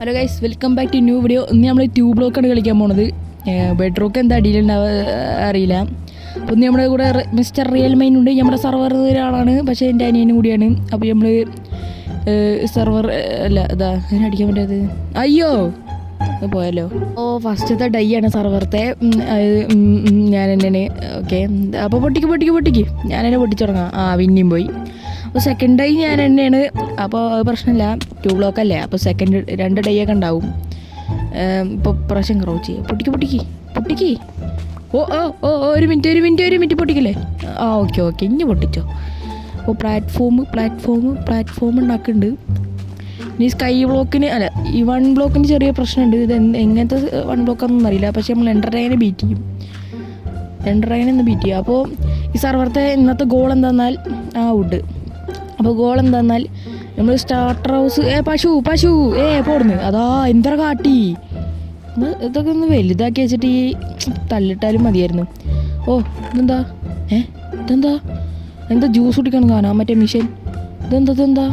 Hello guys, welcome back to new video. ഇന്ന് നമ്മൾ tube ബ്ലോക്കാണ് കളിക്കാൻ പോണത്. ബെഡ് റോക്ക് എന്താ അടിയിലുണ്ടാവുക അറിയില്ല. അപ്പോൾ ഇന്ന് നമ്മുടെ കൂടെ മിസ്റ്റർ റിയൽ മൈൻ ഉണ്ട്. നമ്മുടെ സർവർ ഒരാളാണ്, പക്ഷേ എൻ്റെ അനിയനും കൂടിയാണ്. അപ്പോൾ നമ്മൾ സർവർ അല്ല ഇതാ അതിന് അടിക്കാൻ പറ്റാത്. അയ്യോ പോയല്ലോ. ഓ ഫസ്റ്റത്തെ ഡൈ ആണ് സർവറത്തെ. ഞാൻ തന്നെയാണ്. ഓക്കെ, അപ്പോൾ പൊട്ടിക്ക് ഞാൻ തന്നെ പൊട്ടിച്ചു തുടങ്ങാം. പിന്നെയും പോയി. അപ്പോൾ സെക്കൻഡ് ഡൈ ഞാൻ തന്നെയാണ്. അപ്പോൾ അത് പ്രശ്നമില്ല, ട്യൂബ് ബ്ലോക്ക് അല്ലേ. അപ്പോൾ സെക്കൻഡ് 2 ഡൈ ഒക്കെ ഉണ്ടാവും. ഇപ്പോൾ പ്രാവശ്യം ക്രൗച്ച് പൊട്ടിക്ക്. ഓ ഒരു മിനിറ്റ് പൊട്ടിക്കില്ലേ. ഓക്കെ ഇനി പൊട്ടിച്ചോ. അപ്പോൾ പ്ലാറ്റ്ഫോം ഉണ്ടാക്കുന്നുണ്ട്. ഇനി സ്കൈ ബ്ലോക്കിന് അല്ല, ഈ 1 ബ്ലോക്കിന് ചെറിയ പ്രശ്നമുണ്ട്. ഇത് എങ്ങനത്തെ 1 ബ്ലോക്കാണെന്നൊന്നും അറിയില്ല, പക്ഷേ നമ്മൾ എൻഡർ ഡ്രാഗനെ ബീറ്റ് ചെയ്യും. അപ്പോൾ ഈ സർവറത്തെ ഇന്നത്തെ ഗോൾ എന്താന്നാൽ വുഡ്. അപ്പോൾ ഗോൾ എന്താന്നാൽ നമ്മൾ സ്റ്റാർട്ടർ ഹൗസ് പശു പോടുന്നു. അതാ എന്താ കാട്ടി. ഇതൊക്കെ ഒന്ന് വലുതാക്കി വെച്ചിട്ട് ഈ തള്ളിട്ടാലും മതിയായിരുന്നു. ഓ ഇതെന്താ എന്താ ജ്യൂസ് കുടിക്കണം കാണാം മറ്റേ മിഷൻ. ഇതെന്താ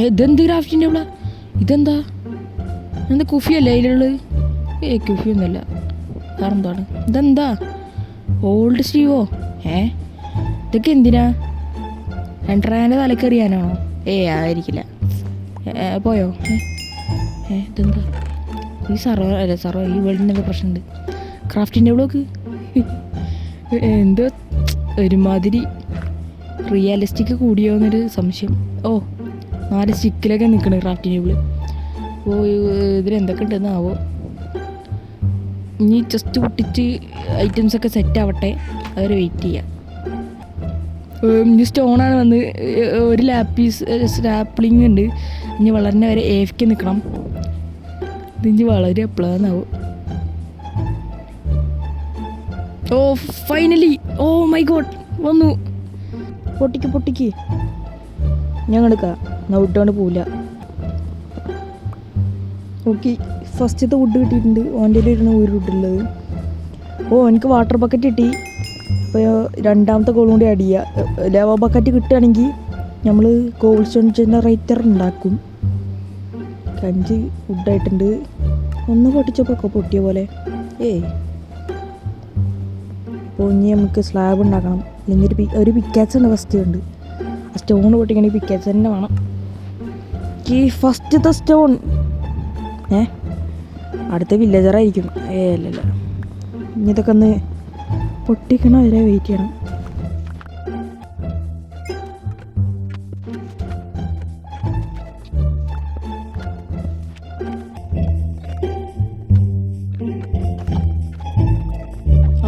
ഇതെന്ത് ക്രാഫ്റ്റിൻ്റെ ഇവിടെ ഇതെന്താ കുഫിയല്ലേ അതിലുള്ളത്? കുഫിയൊന്നുമല്ല, വേറെന്താണ് ഇതെന്താ ഓൾഡ് സ്റ്റീവോ? ഇതൊക്കെ എന്തിനാ? എൻട്രാൻ്റെ തലക്കറിയാനാണോ? ആയിരിക്കില്ല. പോയോ? ഇതെന്താ ഈ സർവർ ഈ വേൾഡിനൊക്കെ പ്രശ്നമുണ്ട്. ക്രാഫ്റ്റിൻ്റെ ബ്ലോക്ക് എന്തോ ഒരുമാതിരി റിയലിസ്റ്റിക് കൂടിയോന്നൊരു സംശയം. 4 സ്റ്റിക്കിലൊക്കെ നിൽക്കണ ക്രാഫ്റ്റിൻ്റെ ബ്ലോക്ക്. ഇതിലെന്തൊക്കെ ഉണ്ടെന്നാവോ. ഇനി ജസ്റ്റ് പൊട്ടിച്ച് ഐറ്റംസൊക്കെ സെറ്റ് ആവട്ടെ, അവരെ വെയിറ്റ് ചെയ്യാം. ഇനി സ്റ്റോണാണ് വന്ന് ഒരു സ്റ്റാപ്ലിങ് ഉണ്ട്. ഇനി വളർന്ന വരെ AFK നിൽക്കണം. ഇതിന് വളരെ എപ്പോഴാന്നാവും. ഫൈനലി മൈ ഗോഡ് വന്നു. പൊട്ടിക്ക് ഞാൻ എടുക്കാം. വിട്ടോണ്ട് പോവില്ല. ഓക്കെ, ഫസ്റ്റത്തെ വുഡ് കിട്ടിയിട്ടുണ്ട്. ഓൻ്റെ ഇരുന്ന് ഒരു വുഡുള്ളത്. എനിക്ക് വാട്ടർ ബക്കറ്റ് കിട്ടി. അപ്പോൾ രണ്ടാമത്തെ ഗോൾ കൂടി ആഡ് ചെയ്യുക. ലാവ ബക്കറ്റ് കിട്ടുകയാണെങ്കിൽ നമ്മൾ കോൾ സ്റ്റോൺ ജനറേറ്റർ ഉണ്ടാക്കും. 5 വുഡായിട്ടുണ്ട്. ഒന്ന് പൊട്ടിച്ചപ്പോൾ പൊട്ടിയ പോലെ. അപ്പോൾ ഇനി നമുക്ക് സ്ലാബ് ഉണ്ടാക്കണം. അല്ലെങ്കിൽ ഒരു പിക്കാക്സ് ഉണ്ട്. ഫസ്റ്റ് ഉണ്ട് ആ സ്റ്റോൺ പൊട്ടിക്കണമെങ്കിൽ പിക്കാക്സ് തന്നെ വേണം. ഈ ഫസ്റ്റത്തെ സ്റ്റോൺ അടുത്ത വില്ലേജറായിരിക്കും. അല്ലല്ല, ഇനി ഇതൊക്കെ ഒന്ന് പൊട്ടിക്കണ വരെ വെയിറ്റ് ചെയ്യണം.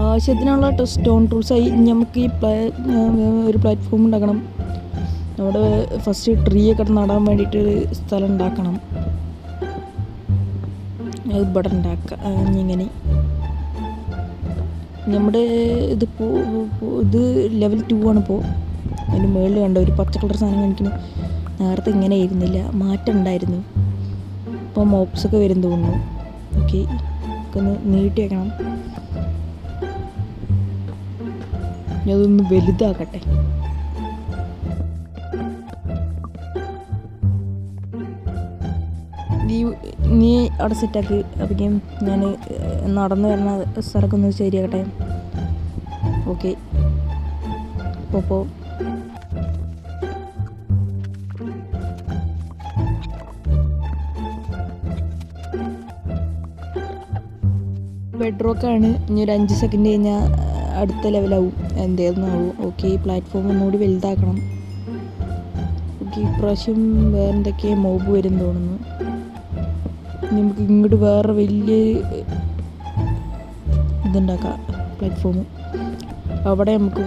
ആവശ്യത്തിനുള്ള സ്റ്റോൺ ടൂൾസായി നമുക്ക് ഈ ഒരു പ്ലാറ്റ്ഫോം ഉണ്ടാക്കണം. നമ്മുടെ ഫസ്റ്റ് ട്രീ ഒക്കെ നടാൻ വേണ്ടിയിട്ട് ഒരു സ്ഥലം ഉണ്ടാക്കണം. ഇവിടെ ഉണ്ടാക്കുക. ഇങ്ങനെ നമ്മുടെ ഇത് ലെവൽ 2 ആണ്. ഇപ്പോൾ അതിൻ്റെ മുകളിൽ കണ്ട ഒരു പച്ച കളർ സാധനം കാണിക്കുന്നു. നേരത്തെ ഇങ്ങനെ ആയിരുന്നില്ല, മാറ്റം ഉണ്ടായിരുന്നു. ഇപ്പോൾ മോപ്സൊക്കെ വരും തോന്നുന്നു. ഓക്കെ, ഒന്ന് നീട്ടി വെക്കണം. അതൊന്ന് വലുതാക്കട്ടെ. നീ അവിടെ സെറ്റാക്കി. അപ്പം ഞാൻ നടന്നു വരുന്ന സ്ഥലമൊക്കെ ഒന്ന് ശരിയാക്കട്ടെ. ഓക്കെ, അപ്പോൾ ബെഡ് റോക്കാണ്. ഇനി ഒരു 5 സെക്കൻഡ് കഴിഞ്ഞാൽ അടുത്ത ലെവലാവും. എന്തായിരുന്നാവും. ഓക്കെ, പ്ലാറ്റ്ഫോം ഒന്നുകൂടി വലുതാക്കണം. ഓക്കെ, ഇപ്രാവശ്യം വേറെ എന്തൊക്കെയോ മോബ് വരും തോന്നുന്നു. നമുക്ക് ഇങ്ങോട്ട് വേറെ വലിയ ഇതുണ്ടാക്കാം, പ്ലാറ്റ്ഫോം. അവിടെ നമുക്ക്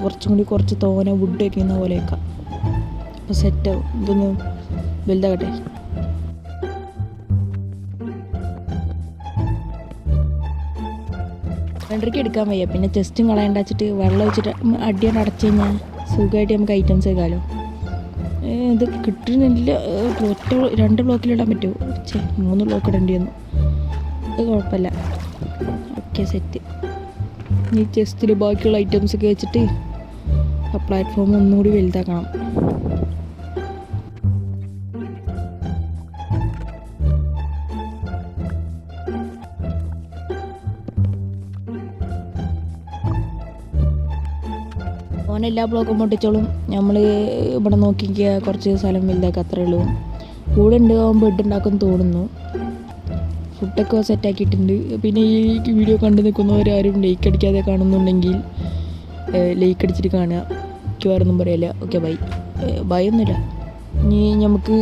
കുറച്ച് തോനെ വുഡ് വയ്ക്കുന്ന പോലെ വെക്കാം. അപ്പോൾ സെറ്റാവും. ഇതൊന്ന് വലുതാകട്ടെ. രണ്ടരയ്ക്ക് എടുക്കാൻ വയ്യ. പിന്നെ ചെസ്റ്റും കളയണ്ട വെച്ചിട്ട് വെള്ളം വെച്ചിട്ട് അടിയാണ് അടച്ചു കഴിഞ്ഞാൽ സുഖമായിട്ട് നമുക്ക് ഐറ്റംസ് വെക്കാമല്ലോ. ഇത് കിട്ടുന്നില്ല. 2 ബ്ലോക്കിലിടാൻ പറ്റുമോ? 3 ബ്ലോക്ക് ഇടേണ്ടി വന്നു. അത് കുഴപ്പമില്ല. Okay, set. ഈ ചെസ്റ്റിൽ ബാക്കിയുള്ള ഐറ്റംസൊക്കെ വെച്ചിട്ട് ആ പ്ലാറ്റ്ഫോം ഒന്നുകൂടി വലുതാക്കണം. എല്ലാ ബ്ലോക്കും പൊട്ടിച്ചോളും. നമ്മൾ ഇവിടെ നോക്കിക്കുക, കുറച്ച് സ്ഥലം വലുതാക്കുക, അത്രേ ഉള്ളൂ. കൂടെ ഉണ്ടാകുമ്പോൾ ബെഡ് ഉണ്ടാക്കുമെന്ന് തോന്നുന്നു. ഫുഡൊക്കെ സെറ്റാക്കിയിട്ടുണ്ട്. പിന്നെ ഈ വീഡിയോ കണ്ടു നിൽക്കുന്നവരാരും ലൈക്ക് അടിക്കാതെ കാണുന്നുണ്ടെങ്കിൽ ലൈക്ക് അടിച്ചിട്ട് കാണുക. എനിക്ക് വേറൊന്നും പറയില്ല. ഓക്കെ, ബൈ ഒന്നുമില്ല. ഇനി നമുക്ക്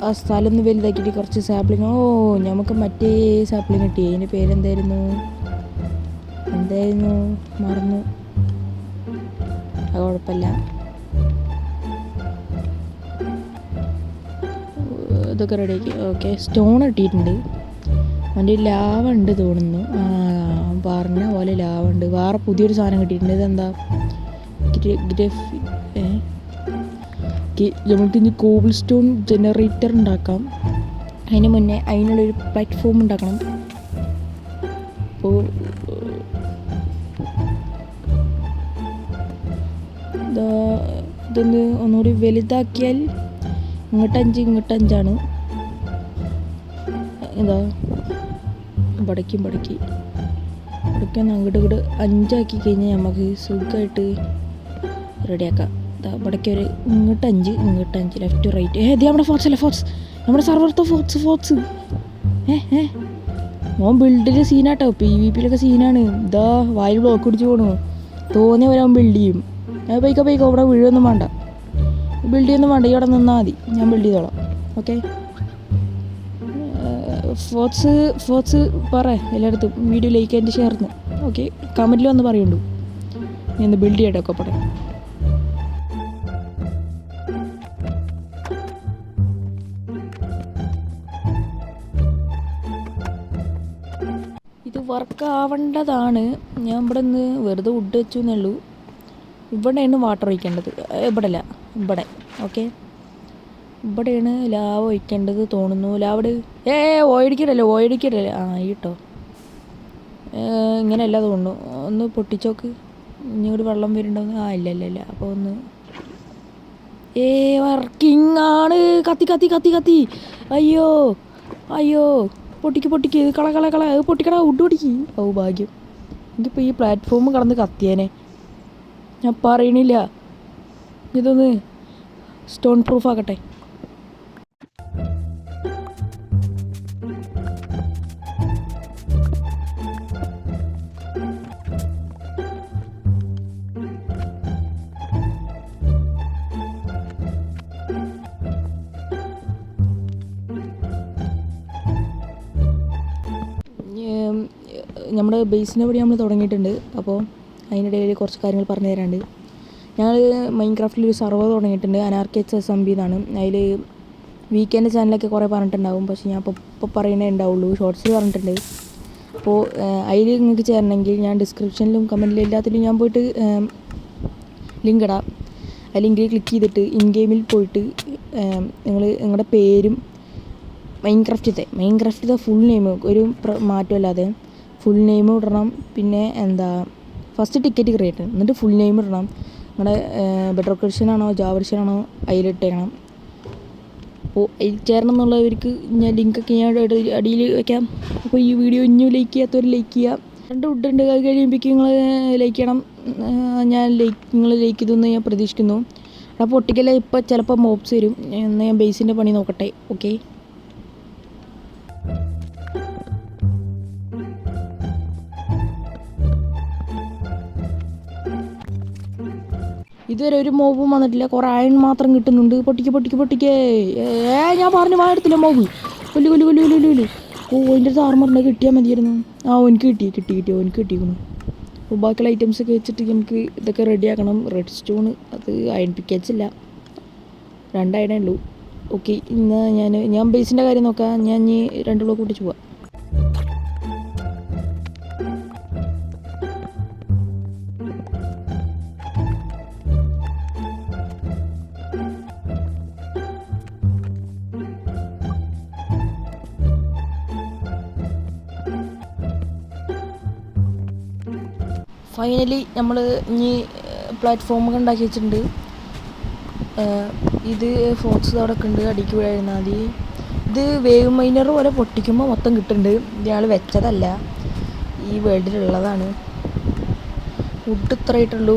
ആ സ്ഥലം ഒന്ന് വലുതാക്കിയിട്ട് കുറച്ച് സാപ്ലിങ്. നമുക്ക് മറ്റേ സാപ്ലിങ് കിട്ടി. അതിൻ്റെ പേരെന്തായിരുന്നു മറന്നു. അത് കുഴപ്പമില്ല. ഇതൊക്കെ റെഡിയാക്കി. ഓക്കെ, സ്റ്റോൺ കിട്ടിയിട്ടുണ്ട്. അവൻ്റെ ലാവ ഉണ്ട് തോന്നുന്നു. പറഞ്ഞ പോലെ ലാവ ഉണ്ട്. വേറെ പുതിയൊരു സാധനം കിട്ടിയിട്ടുണ്ട്. ഇതെന്താ? നമുക്ക് ഇനി കോബിൾ സ്റ്റോൺ ജനറേറ്റർ ഉണ്ടാക്കാം. അതിന് മുന്നേ അതിനുള്ളൊരു പ്ലാറ്റ്ഫോം ഉണ്ടാക്കണം. അപ്പോൾ ഇതൊന്ന് ഒന്നുകൂടി വലുതാക്കിയാൽ ഇങ്ങോട്ടഞ്ചാണ്. ഇതാ പടക്കി ഒന്ന് അങ്ങോട്ട് 5 കഴിഞ്ഞാൽ നമുക്ക് സുഖമായിട്ട് റെഡിയാക്കാം. ഇവിടേക്ക് ഒരു ഇങ്ങോട്ട് 5 ലെഫ്റ്റ് റൈറ്റ്. ഇത് നമ്മുടെ ഫോർട്സ് നമ്മുടെ സർവറത്തെ ഫോർട്സ്. മോൻ ബിൽഡിൽ സീനാട്ടോ. PvPയിലൊക്കെ സീനാണ്. ഇതാ വായിൽ ബ്ലോക്ക് പിടിച്ച് പോകണു. തോന്നിയ പോലെ അവൻ ബിൽഡ് ചെയ്യും. പൈക്കോ ഇവിടെ വീഴൊന്നും വേണ്ട, ബിൽഡ് ചെയ്യൊന്നും വേണ്ട. ഇവിടെ നിന്നാൽ മതി, ഞാൻ ബിൽഡ് ചെയ്തോളാം. ഓക്കെ, ഫോർട്സ് പറ എല്ലായിടത്തും. വീഡിയോ ലൈക്ക് ആയിട്ട് ഷെയർന്ന്. ഓക്കെ, കമൻറ്റിൽ വന്ന് പറയുള്ളൂ. ഞാൻ ഒന്ന് ബിൽഡ് ചെയ്യട്ടെ ഒക്കെ പറയാം. ഇത് വർക്ക് ആവേണ്ടതാണ്. ഞാൻ ഇവിടെ നിന്ന് വെറുതെ വുഡ് വെച്ചു എന്നുള്ളൂ. ഇവിടെയാണ് വാട്ടർ ഒഴിക്കേണ്ടത്. ഇവിടെ ഓക്കെ, ഇവിടെയാണ് ലാവ ഒഴിക്കേണ്ടത് തോന്നുന്നു. ലാവട് ഓയടിക്കടല്ലേ. കേട്ടോ, ഇങ്ങനെയല്ല തോന്നുന്നു. ഒന്ന് പൊട്ടിച്ചോക്ക്. ഇങ്ങോട്ട് വെള്ളം വരുന്നുണ്ടോ? ഇല്ല. അപ്പോൾ ഒന്ന് വർക്കിംഗ് ആണ്. കത്തി. അയ്യോ പൊട്ടിക്ക്. കള പൊട്ടിക്കടാ. വുഡ് പൊട്ടിക്ക്. ഭാഗ്യം. എനിക്കിപ്പോൾ ഈ പ്ലാറ്റ്ഫോം കടന്ന് കത്തിയേനെ. ഞാൻ പറയണില്ല. ഇതൊന്ന് സ്റ്റോൺ പ്രൂഫ് ആക്കട്ടെ. നമ്മുടെ ബേസിനെ പടി നമ്മൾ തുടങ്ങിയിട്ടുണ്ട്. അപ്പോൾ അതിനിടയിൽ കുറച്ച് കാര്യങ്ങൾ പറഞ്ഞു തരാനുണ്ട്. ഞങ്ങൾ മൈൻക്രാഫ്റ്റിൽ ഒരു സർവർ തുടങ്ങിയിട്ടുണ്ട്. anarchsmb എന്നാണ്. അതിൽ വീക്കെൻഡ് ചാനലൊക്കെ കുറേ പറഞ്ഞിട്ടുണ്ടാവും. പക്ഷേ ഞാൻ ഇപ്പോൾ പറയണേ ഉണ്ടാവുള്ളൂ. ഷോർട്സിൽ പറഞ്ഞിട്ടുണ്ട്. അപ്പോൾ അതിൽ നിങ്ങൾക്ക് ചേരണമെങ്കിൽ ഞാൻ ഡിസ്ക്രിപ്ഷനിലും കമൻറ്റിലും എല്ലാത്തിലും ഞാൻ പോയിട്ട് ലിങ്ക് ഇടാം. ആ ലിങ്കിൽ ക്ലിക്ക് ചെയ്തിട്ട് ഇൻ ഗെയിമിൽ പോയിട്ട് നിങ്ങളുടെ പേരും മൈൻക്രാഫ്റ്റിത്തെ ഫുൾ നെയിം ഒരു മാറ്റമല്ലാതെ ഫുൾ നെയിം ഇടണം. പിന്നെ ഫസ്റ്റ് ടിക്കറ്റ് ക്രിയേറ്റ് ചെയ്യണം. എന്നിട്ട് ഫുൾ നെയിം ഇടണം. നിങ്ങളുടെ ബെഡ്റോക്ക് വെർഷനാണോ ജാവ വെർഷനാണോ അതിലിട്ടേക്കണം. അപ്പോൾ അതിൽ ചേരണം എന്നുള്ളവർക്ക് ഞാൻ ലിങ്കൊക്കെ ഞാൻ അടിയിൽ വയ്ക്കാം. അപ്പോൾ ഈ വീഡിയോ ഇനിയും ലൈക്ക് ചെയ്യാത്തവർ ലൈക്ക് ചെയ്യുക. 2 വുഡുണ്ട്. അത് കഴിയുമ്പോഴേക്കും നിങ്ങൾ ലൈക്ക് ചെയ്യണം. നിങ്ങൾ ലൈക്ക് ചെയ്തെന്ന് ഞാൻ പ്രതീക്ഷിക്കുന്നു. അപ്പോൾ പൊട്ടിക്കല്ല, ഇപ്പോൾ ചിലപ്പോൾ മോബ്സ് വരും. എന്നാൽ ഞാൻ ബേസിൻ്റെ പണി നോക്കട്ടെ. ഓക്കെ, ഇതുവരെ ഒരു മോബും വന്നിട്ടില്ല. കുറേ അയൺ മാത്രം കിട്ടുന്നുണ്ട്. പൊട്ടിക്കേ. ഞാൻ പറഞ്ഞു എടുത്തില്ല മോബ്. കൊല്ലു. അതിൻ്റെ അടുത്ത് ആർമറിൻ്റെ കിട്ടിയാൽ മതിയായിരുന്നു. എനിക്ക് കിട്ടി. എനിക്ക് കിട്ടിയിരിക്കുന്നു. അപ്പോൾ ബാക്കിയുള്ള ഐറ്റംസൊക്കെ വെച്ചിട്ട് നമുക്ക് ഇതൊക്കെ റെഡിയാക്കണം. റെഡ് സ്റ്റോൺ അത് അയൺ പിക്കച്ചില്ല. 2 അയണേ ഉള്ളൂ. ഓക്കെ, ഇന്ന് ഞാൻ ബേസിൻ്റെ കാര്യം നോക്കാം. ഞാൻ ഇനി 2 ബ്ലോക്ക് പൊട്ടിച്ച് പോവാം. ഫൈനലി നമ്മൾ ഇനി പ്ലാറ്റ്ഫോമൊക്കെ ഉണ്ടാക്കി വെച്ചിട്ടുണ്ട്. ഇത് ഫോക്സ് അവിടെ ഉണ്ട്. അടിക്ക് വീഴായിരുന്നാൽ മതി. ഇത് വേവ് മൈനർ പോലെ പൊട്ടിക്കുമ്പോൾ മൊത്തം കിട്ടുന്നുണ്ട്. ഇയാൾ വെച്ചതല്ല, ഈ വേൾഡിലുള്ളതാണ്. വുഡ് ഇത്രയായിട്ടുള്ളൂ.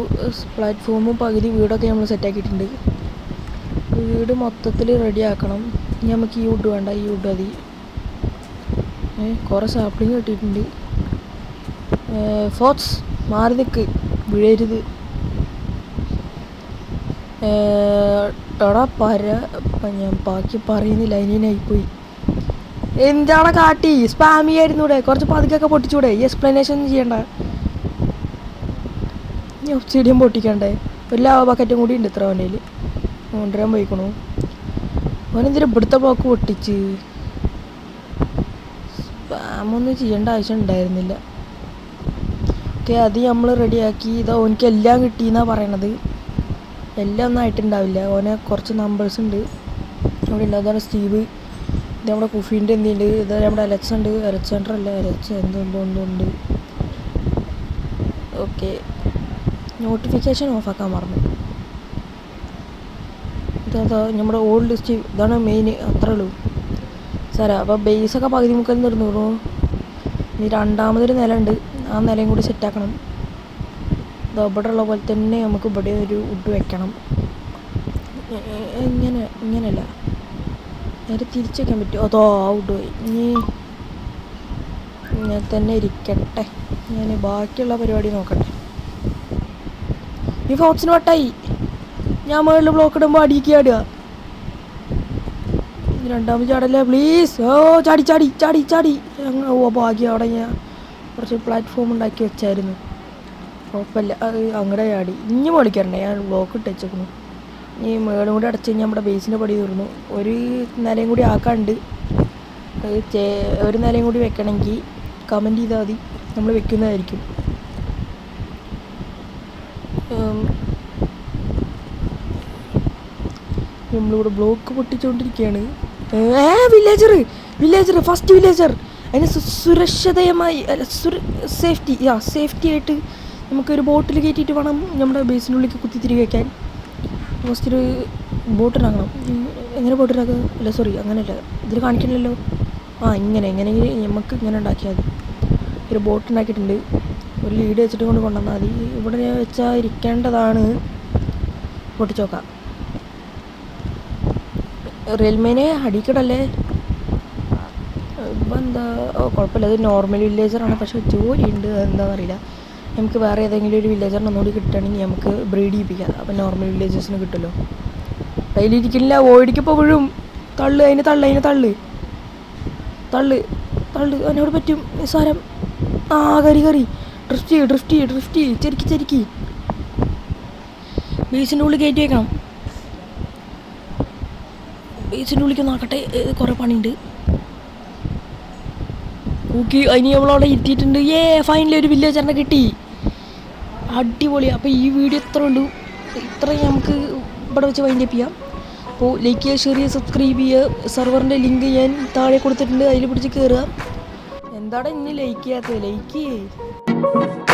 പ്ലാറ്റ്ഫോമും പകുതി വീടൊക്കെ നമ്മൾ സെറ്റാക്കിയിട്ടുണ്ട്. വീട് മൊത്തത്തിൽ റെഡി ആക്കണം. ഇനി നമുക്ക് ഈ വുഡ് വേണ്ട, ഈ വുഡ് മതി. കുറേ സാപ്ലിങ് കിട്ടിയിട്ടുണ്ട്. ഫോക്സ് മാറി നിൽക്ക്, വീഴരുത്. എടാ ഞാൻ ബാക്കി പറയുന്നില്ല, അതിനായിപ്പോയി. എന്താണ് കാട്ടി സ്പാമി ആയിരുന്നു ഇവിടെ. കുറച്ച് പതുക്കൊക്കെ പൊട്ടിച്ചൂടെ? ഈ എക്സ്പ്ലനേഷൻ ഒന്നും ചെയ്യണ്ട. ഇനി ഒബ്സിഡിയം പൊട്ടിക്കണ്ടേ? ഒരു ലാവ ബക്കറ്റും കൂടി ഉണ്ട് ഇത്ര വണ്ടിയിൽ കൊണ്ടുവരാൻ പോയിക്കണു. അവനെന്തിനും ഇവിടുത്തെ ബ്ലോക്ക് പൊട്ടിച്ച്. സ്പാമൊന്നും ചെയ്യേണ്ട ആവശ്യം ഉണ്ടായിരുന്നില്ല. ഓക്കെ, അത് നമ്മൾ റെഡിയാക്കി. ഇതാ ഓനിക്ക് എല്ലാം കിട്ടിയെന്നാണ് പറയണത്. എല്ലാം ഒന്നും ആയിട്ടുണ്ടാവില്ല. ഓനെ കുറച്ച് നമ്പേഴ്സ് ഉണ്ട് അവിടെ ഉണ്ട്. അതാണ് സ്റ്റീവ്. ഇത് നമ്മുടെ കുഫീൻ്റെ എന്തുണ്ട്. ഇത് നമ്മുടെ അലക്സാണ്ടർ അല്ല, എന്തുണ്ട്. ഓക്കെ, നോട്ടിഫിക്കേഷൻ ഓഫാക്കാൻ മറന്നു. ഇതാ നമ്മുടെ ഓൾഡ് സ്റ്റീവ്. ഇതാണ് മെയിൻ, അത്രേ ഉള്ളൂ സാറേ. അപ്പോൾ ബേസൊക്കെ പകുതി മുക്കാൽ നിർന്നു. ഇനി രണ്ടാമതൊരു നില ഉണ്ട്, ആ നിലയും കൂടി സെറ്റാക്കണം. ഇത് ഇവിടെ ഉള്ള പോലെ തന്നെ നമുക്ക് ഇവിടെ ഒരു വുഡ് വെക്കണം. ഇങ്ങനെയല്ല, നേരെ തിരിച്ച് വയ്ക്കാൻ പറ്റുമോ? അതോ ആ വുഡ് പോയി. ഇനി ഇങ്ങനെ തന്നെ ഇരിക്കട്ടെ. ഞാൻ ബാക്കിയുള്ള പരിപാടി നോക്കട്ടെ. ഈ ഫോക്സിന് വട്ടായി. ഞാൻ മുകളിൽ ബ്ലോക്ക് ഇടുമ്പോൾ അടിക്ക് ചാടുക. രണ്ടാമത് ചാടല്ലേ പ്ലീസ്. ഓ ചാടി. ഓ ഭാഗ്യം, അവിടെ ഞാൻ കുറച്ച് പ്ലാറ്റ്ഫോം ഉണ്ടാക്കി വെച്ചായിരുന്നു. കുഴപ്പമില്ല, അത് അങ്ങടെ ചാടി. ഇനി പൊളിക്കണ്ടേ, ഞാൻ ബ്ലോക്ക് ഇട്ട് വെച്ചേക്കുന്നു. ഇനി മേളും കൂടി അടച്ച് കഴിഞ്ഞാൽ നമ്മുടെ ബേസിൻ്റെ പടി തീർന്നു. ഒരു നിലയും കൂടി ആക്കാണ്ട്. ഒരു നിലയും കൂടി വെക്കണമെങ്കിൽ കമൻറ്റ് ചെയ്താൽ മതി, നമ്മൾ വെക്കുന്നതായിരിക്കും. നമ്മളിവിടെ ബ്ലോക്ക് പൊട്ടിച്ചുകൊണ്ടിരിക്കുകയാണ്. Villager first villager. അതിന് സുരക്ഷിതമായി സേഫ്റ്റി ആയിട്ട് നമുക്കൊരു ബോട്ടിൽ കയറ്റിയിട്ട് വേണം നമ്മുടെ ബേസിനുള്ളിലേക്ക് കുത്തിത്തിരികെ വയ്ക്കാൻ. ഫസ്റ്റ് ഒരു ബോട്ട് ഉണ്ടാക്കണം. എങ്ങനെ ബോട്ട് ഉണ്ടാക്കുക? അല്ല സോറി, അങ്ങനെയല്ല, ഇതിൽ കാണിക്കണമല്ലോ. ഇങ്ങനെ നമുക്ക് ഇങ്ങനെ ഉണ്ടാക്കിയാൽ മതി. ഒരു ബോട്ട് ഉണ്ടാക്കിയിട്ടുണ്ട്. ഒരു ലീഡ് വെച്ചിട്ട് കൊണ്ടുവന്നാൽ മതി. ഇവിടെ വെച്ചാൽ ഇരിക്കേണ്ടതാണ്. പൊട്ടിച്ച് നോക്കാം. റെയിൽമേനെ അടിക്കടല്ലേ. ഇപ്പം എന്താ കുഴപ്പമില്ല, അത് നോർമൽ വില്ലേജറാണ്. പക്ഷേ ജോലിയുണ്ട്, അതെന്താണെന്ന് അറിയില്ല. നമുക്ക് വേറെ ഏതെങ്കിലും ഒരു വില്ലേജറിന് ഒന്നുകൂടി കിട്ടുകയാണെങ്കിൽ നമുക്ക് ബ്രീഡ് ചെയ്യിപ്പിക്കാം. അപ്പം നോർമൽ വില്ലേജേഴ്സിന് കിട്ടുമല്ലോ. കയ്യിലിരിക്കില്ല, ഓടിക്കപ്പോൾ വീഴും. അതിനെ തള്ള് അതിനോട് പറ്റും നിസ്സാരം. കറി ഡ്രിഫ്റ്റ് ചെരുക്കി ബീച്ചിൻ്റെ ഉള്ളിൽ കയറ്റി വെക്കണം. ബീച്ചിൻ്റെ ഉള്ളിലേക്ക് നോക്കട്ടെ, കുറേ പണിയുണ്ട്. ഓക്കെ, അതിന് നമ്മളവിടെ എത്തിയിട്ടുണ്ട്. ഫൈനലി ഒരു വില്ലേജറിനെ കിട്ടി. അടിപൊളി. അപ്പോൾ ഈ വീഡിയോ ഇത്ര ഉള്ളൂ. ഇത്രയും നമുക്ക് ഇവിടെ വെച്ച് വൈൻഡ് അപ്പ് ചെയ്യാം. അപ്പോൾ ലൈക്ക് ചെയ്യുക, ഷെയർ ചെയ്യുക, സബ്സ്ക്രൈബ് ചെയ്യുക. സെർവറിൻ്റെ ലിങ്ക് ഞാൻ താഴെ കൊടുത്തിട്ടുണ്ട്, അതിൽ പിടിച്ച് കയറുക. എന്താണ് ഇനി ലൈക്ക് ചെയ്യാത്തത്? ലൈക്ക് ചെയ്യേ.